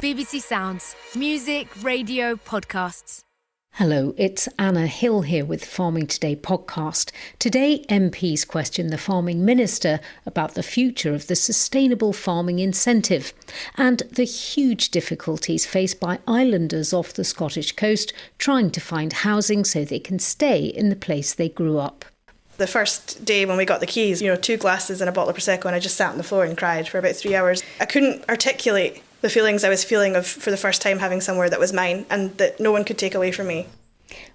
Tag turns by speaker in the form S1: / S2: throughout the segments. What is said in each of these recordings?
S1: BBC Sounds. Music, radio, podcasts.
S2: Hello, it's Anna Hill here with Farming Today podcast. Today, MPs question the Farming Minister about the future of the Sustainable Farming Incentive and the huge difficulties faced by islanders off the Scottish coast trying to find housing so they can stay in the place they grew up.
S3: The first day when we got the keys, 2 glasses and a bottle of Prosecco, and I just sat on the floor and cried for about 3 hours. I couldn't articulate the feelings I was feeling of, for the first time, having somewhere that was mine and that no one could take away from me.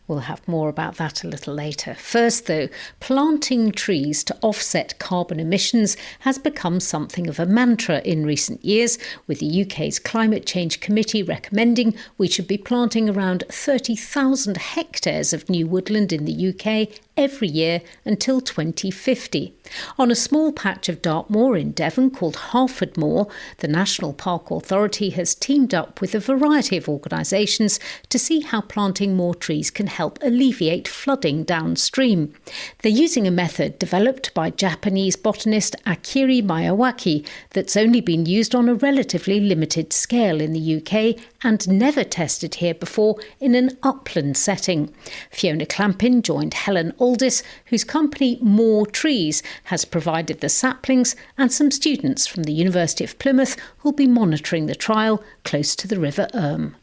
S2: We'll have more about that a little later. First, though, planting trees to offset carbon emissions has become something of a mantra in recent years, with the UK's Climate Change Committee recommending we should be planting around 30,000 hectares of new woodland in the UK every year until 2050. On a small patch of Dartmoor in Devon called Harford Moor, the National Park Authority has teamed up with a variety of organisations to see how planting more trees can help alleviate flooding downstream. They're using a method developed by Japanese botanist Akira Miyawaki that's only been used on a relatively limited scale in the UK and never tested here before in an upland setting. Fiona Clampin joined Helen Aldis, whose company More Trees has provided the saplings, and some students from the University of Plymouth who'll be monitoring the trial close to the River Erm.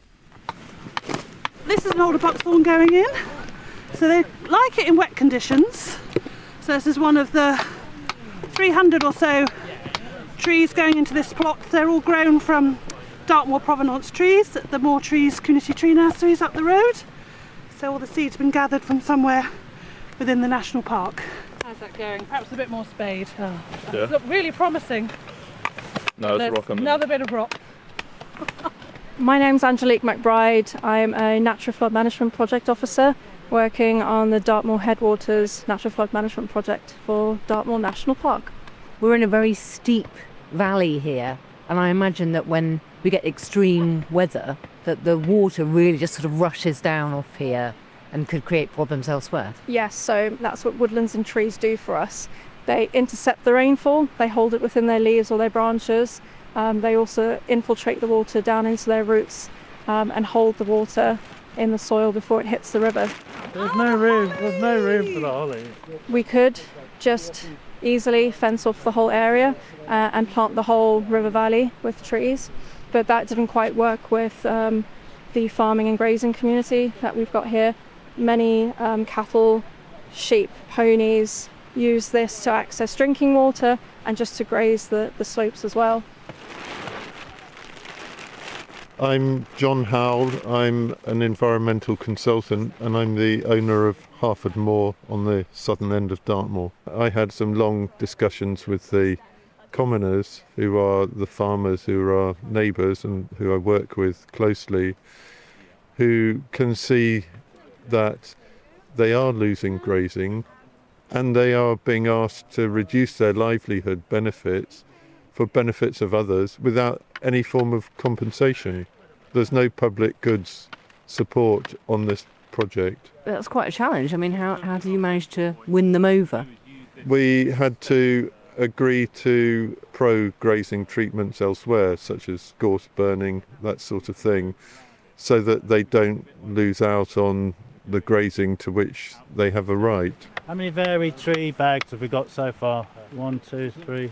S4: This is an older buckthorn going in, so they like it in wet conditions. So this is one of the 300 or so trees going into this plot. They're all grown from Dartmoor provenance trees at the More Trees community tree nurseries up the road. So all the seeds have been gathered from somewhere within the national park. How's that going? Perhaps a bit more spade. Oh, yeah. Look really promising.
S5: No, it's rock.
S4: Another bit of rock.
S6: My name's Angelique McBride. I'm a Natural Flood Management Project Officer working on the Dartmoor Headwaters Natural Flood Management Project for Dartmoor National Park.
S7: We're in a very steep valley here, and I imagine that when we get extreme weather, that the water really just sort of rushes down off here and could create problems elsewhere.
S6: Yes, so that's what woodlands and trees do for us. They intercept the rainfall, they hold it within their leaves or their branches. They also infiltrate the water down into their roots and hold the water in the soil before it hits the river.
S5: There's no room for the holly.
S6: We could just easily fence off the whole area and plant the whole river valley with trees, but that didn't quite work with the farming and grazing community that we've got here. Many cattle, sheep, ponies use this to access drinking water and just to graze the slopes as well.
S8: I'm John Howell. I'm an environmental consultant and I'm the owner of Harford Moor on the southern end of Dartmoor. I had some long discussions with the commoners, who are the farmers who are our neighbours and who I work with closely, who can see that they are losing grazing and they are being asked to reduce their livelihood benefits for benefits of others without any form of compensation. There's no public goods support on this project.
S7: That's quite a challenge. I mean, how do you manage to win them over?
S8: We had to agree to pro-grazing treatments elsewhere, such as gorse burning, that sort of thing, so that they don't lose out on the grazing to which they have a right.
S5: How many varied tree bags have we got so far? 1, 2, 3,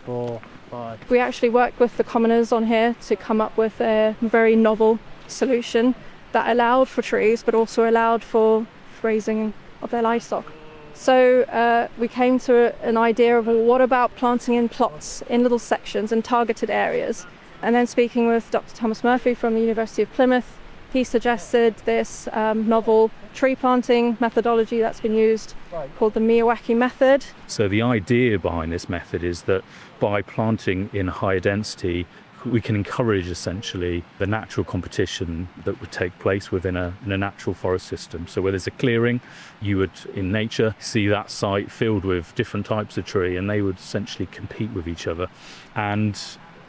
S5: 4, 5.
S6: We actually worked with the commoners on here to come up with a very novel solution that allowed for trees but also allowed for grazing of their livestock. So we came to an idea of, well, what about planting in plots in little sections and targeted areas? And then speaking with Dr. Thomas Murphy from the University of Plymouth, he suggested this novel tree planting methodology that's been used called the Miyawaki method.
S9: So the idea behind this method is that by planting in higher density, we can encourage essentially the natural competition that would take place within a natural forest system. So where there's a clearing, you would in nature see that site filled with different types of tree and they would essentially compete with each other. And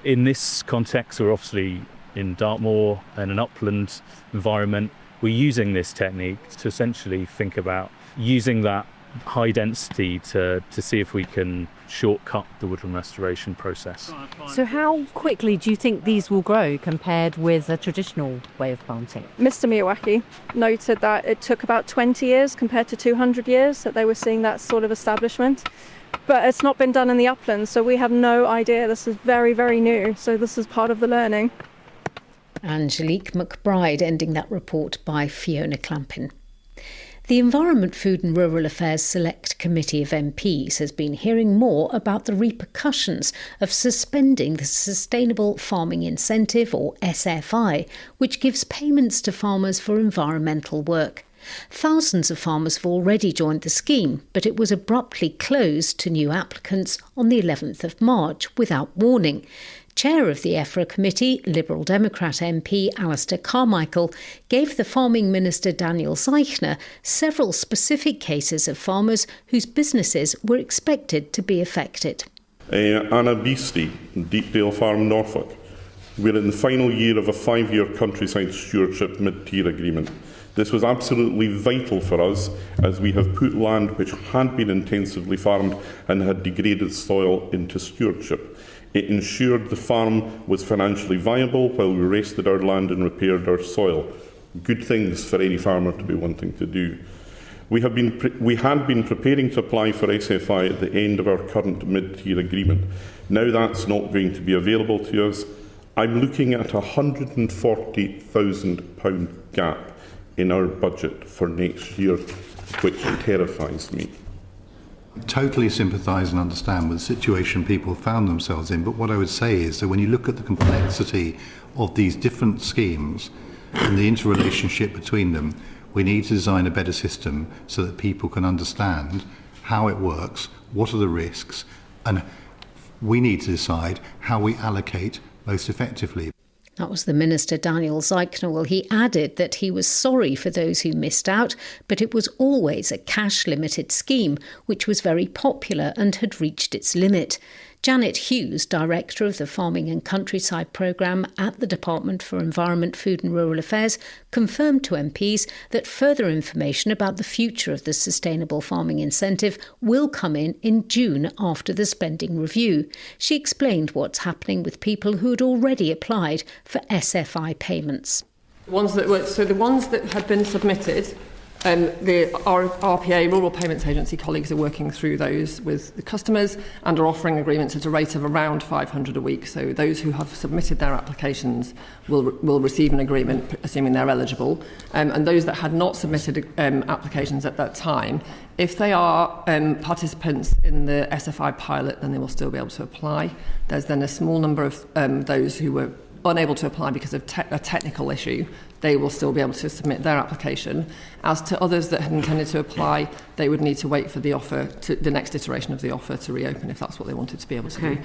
S9: in this context, we're obviously in Dartmoor and an upland environment. We're using this technique to essentially think about using that high density to see if we can shortcut the woodland restoration process.
S7: So how quickly do you think these will grow compared with a traditional way of planting?
S6: Mr. Miyawaki noted that it took about 20 years compared to 200 years that they were seeing that sort of establishment. But it's not been done in the uplands, so we have no idea. This is very, very new, so this is part of the learning.
S2: Angelique McBride ending that report by Fiona Clampin. The Environment, Food and Rural Affairs Select Committee of MPs has been hearing more about the repercussions of suspending the Sustainable Farming Incentive, or SFI, which gives payments to farmers for environmental work. Thousands of farmers have already joined the scheme, but it was abruptly closed to new applicants on the 11th of March without warning. Chair of the EFRA committee, Liberal Democrat MP Alistair Carmichael, gave the Farming Minister Daniel Zeichner several specific cases of farmers whose businesses were expected to be affected.
S10: Anna Beastie, Deepdale Farm, Norfolk. We're in the final year of a 5-year countryside stewardship mid-tier agreement. This was absolutely vital for us, as we have put land which had been intensively farmed and had degraded soil into stewardship. It ensured the farm was financially viable while we rested our land and repaired our soil. Good things for any farmer to be wanting to do. We had been preparing to apply for SFI at the end of our current mid-tier agreement. Now that's not going to be available to us. I'm looking at a £140,000 gap in our budget for next year, which terrifies me.
S11: Totally sympathise and understand with the situation people found themselves in, but what I would say is that when you look at the complexity of these different schemes and the interrelationship between them, we need to design a better system so that people can understand how it works, what are the risks, and we need to decide how we allocate most effectively.
S2: That was the Minister, Daniel Zeichner. Well, he added that he was sorry for those who missed out, but it was always a cash-limited scheme, which was very popular and had reached its limit. Janet Hughes, Director of the Farming and Countryside Programme at the Department for Environment, Food and Rural Affairs, confirmed to MPs that further information about the future of the Sustainable Farming Incentive will come in June after the spending review. She explained what's happening with people who had already applied for SFI payments.
S12: The ones that had been submitted, the RPA, Rural Payments Agency colleagues are working through those with the customers and are offering agreements at a rate of around £500 a week. So those who have submitted their applications will receive an agreement, assuming they're eligible. And those that had not submitted applications at that time, if they are participants in the SFI pilot, then they will still be able to apply. There's then a small number of those who were unable to apply because of a technical issue. They will still be able to submit their application. As to others that had intended to apply, they would need to wait for the next iteration of the offer to reopen if that's what they wanted to be able to do.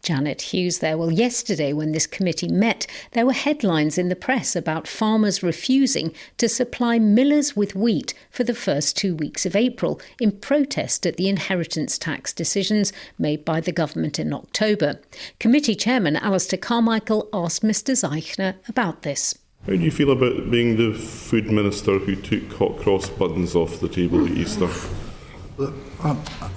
S2: Janet Hughes there. Well, yesterday when this committee met, there were headlines in the press about farmers refusing to supply millers with wheat for the first 2 weeks of April in protest at the inheritance tax decisions made by the government in October. Committee Chairman Alistair Carmichael asked Mr Zeichner about this.
S10: How do you feel about being the food minister who took hot cross buns off the table at Easter?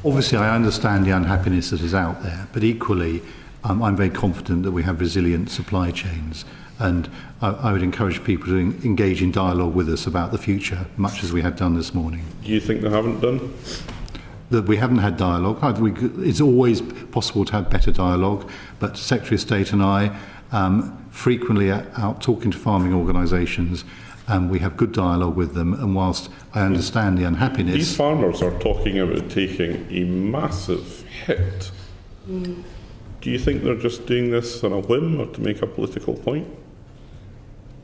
S11: Obviously, I understand the unhappiness that is out there, but equally, I'm very confident that we have resilient supply chains, and I would encourage people to engage in dialogue with us about the future, much as we have done this morning.
S10: Do you think they haven't done?
S11: That we haven't had dialogue. It's always possible to have better dialogue, but Secretary of State and I frequently out talking to farming organisations, and we have good dialogue with them, and whilst I understand the unhappiness...
S10: These farmers are talking about taking a massive hit. Do you think they're just doing this on a whim or to make a political point?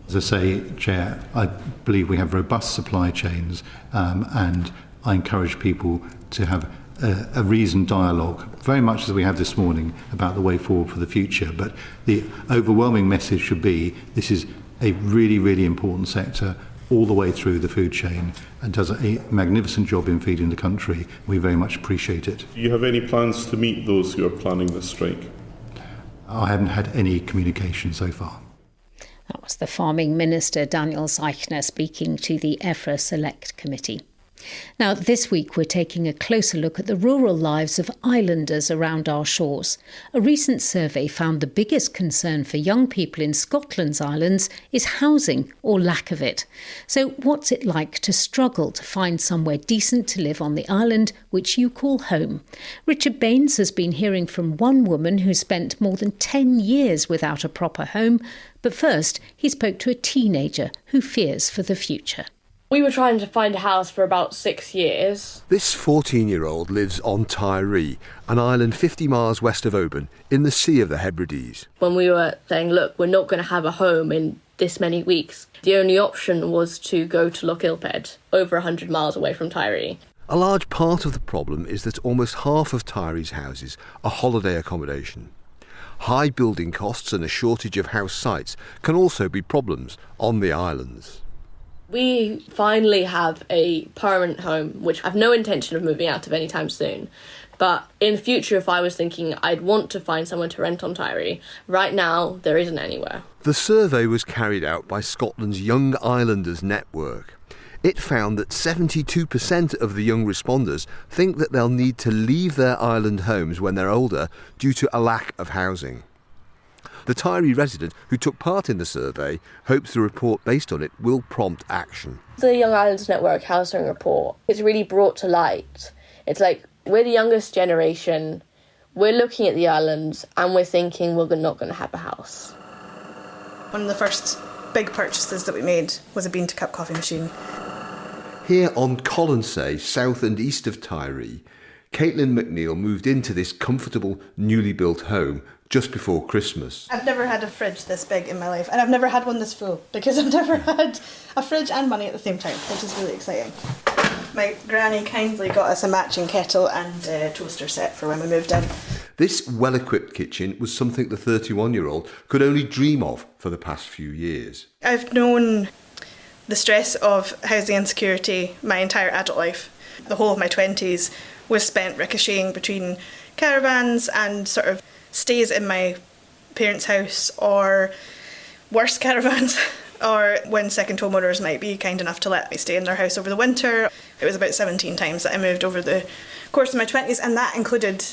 S11: As I say, Chair, I believe we have robust supply chains, and I encourage people to have a reasoned dialogue, very much as we have this morning, about the way forward for the future. But the overwhelming message should be this is a really, really important sector all the way through the food chain and does a magnificent job in feeding the country. We very much appreciate it.
S10: Do you have any plans to meet those who are planning this strike?
S11: I haven't had any communication so far.
S2: That was the Farming Minister, Daniel Zeichner, speaking to the EFRA Select Committee. Now, this week we're taking a closer look at the rural lives of islanders around our shores. A recent survey found the biggest concern for young people in Scotland's islands is housing or lack of it. So what's it like to struggle to find somewhere decent to live on the island which you call home? Richard Baines has been hearing from one woman who spent more than 10 years without a proper home. But first, he spoke to a teenager who fears for the future.
S13: We were trying to find a house for about 6 years.
S14: This 14-year-old lives on Tyree, an island 50 miles west of Oban, in the Sea of the Hebrides.
S13: When we were saying, look, we're not going to have a home in this many weeks, the only option was to go to Loch Ilped, over 100 miles away from Tyree.
S14: A large part of the problem is that almost half of Tyree's houses are holiday accommodation. High building costs and a shortage of house sites can also be problems on the islands.
S13: We finally have a permanent home, which I have no intention of moving out of anytime soon. But in the future, if I was thinking I'd want to find someone to rent on Tyree, right now there isn't anywhere.
S14: The survey was carried out by Scotland's Young Islanders Network. It found that 72% of the young responders think that they'll need to leave their island homes when they're older due to a lack of housing. The Tyree resident who took part in the survey hopes the report based on it will prompt action.
S13: The Young Islanders Network housing report is really brought to light. It's like, we're the youngest generation, we're looking at the islands and we're thinking we're not going to have a house.
S3: One of the first big purchases that we made was a bean-to-cup coffee machine.
S14: Here on Colonsay, south and east of Tyree, Caitlin McNeil moved into this comfortable, newly built home just before Christmas.
S3: I've never had a fridge this big in my life, and I've never had one this full, because I've never had a fridge and money at the same time, which is really exciting. My granny kindly got us a matching kettle and a toaster set for when we moved in.
S14: This well-equipped kitchen was something the 31-year-old could only dream of for the past few years.
S3: I've known the stress of housing insecurity my entire adult life. The whole of my 20s was spent ricocheting between caravans and sort of stays in my parents' house, or worse caravans, or when second homeowners might be kind enough to let me stay in their house over the winter. It was about 17 times that I moved over the course of my 20s, and that included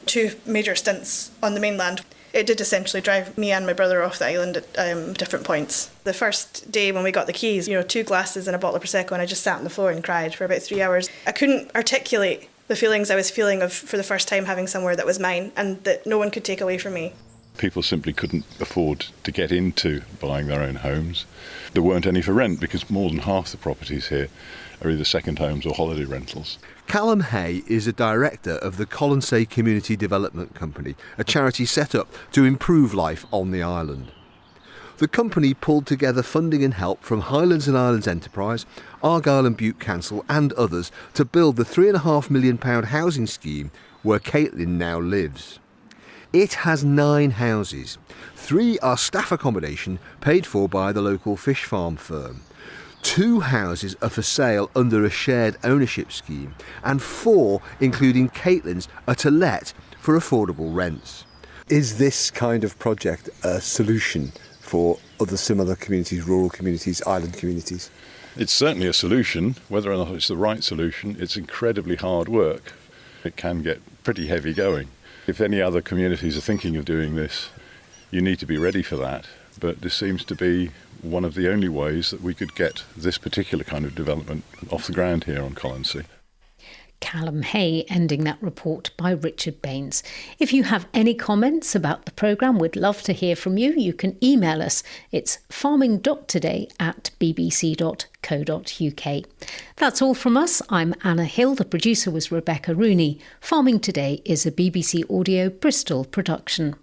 S3: 2 major stints on the mainland. It did essentially drive me and my brother off the island at different points. The first day when we got the keys, 2 glasses and a bottle of Prosecco, and I just sat on the floor and cried for about 3 hours. I couldn't articulate the feelings I was feeling of for the first time having somewhere that was mine and that no one could take away from me.
S15: People simply couldn't afford to get into buying their own homes. There weren't any for rent because more than half the properties here are either second homes or holiday rentals.
S14: Callum Hay is a director of the Colonsay Community Development Company, a charity set up to improve life on the island. The company pulled together funding and help from Highlands and Islands Enterprise, Argyll and Bute Council and others to build the £3.5 million housing scheme where Caitlin now lives. It has 9 houses. 3 are staff accommodation paid for by the local fish farm firm. 2 houses are for sale under a shared ownership scheme, and 4, including Caitlin's, are to let for affordable rents. Is this kind of project a solution for other similar communities, rural communities, island communities?
S15: It's certainly a solution. Whether or not it's the right solution, it's incredibly hard work. It can get pretty heavy going. If any other communities are thinking of doing this, you need to be ready for that. But this seems to be one of the only ways that we could get this particular kind of development off the ground here on Colonsay.
S2: Callum Hay ending that report by Richard Baines. If you have any comments about the programme, we'd love to hear from you. You can email us. It's farming.today@bbc.co.uk. That's all from us. I'm Anna Hill. The producer was Rebecca Rooney. Farming Today is a BBC Audio Bristol production.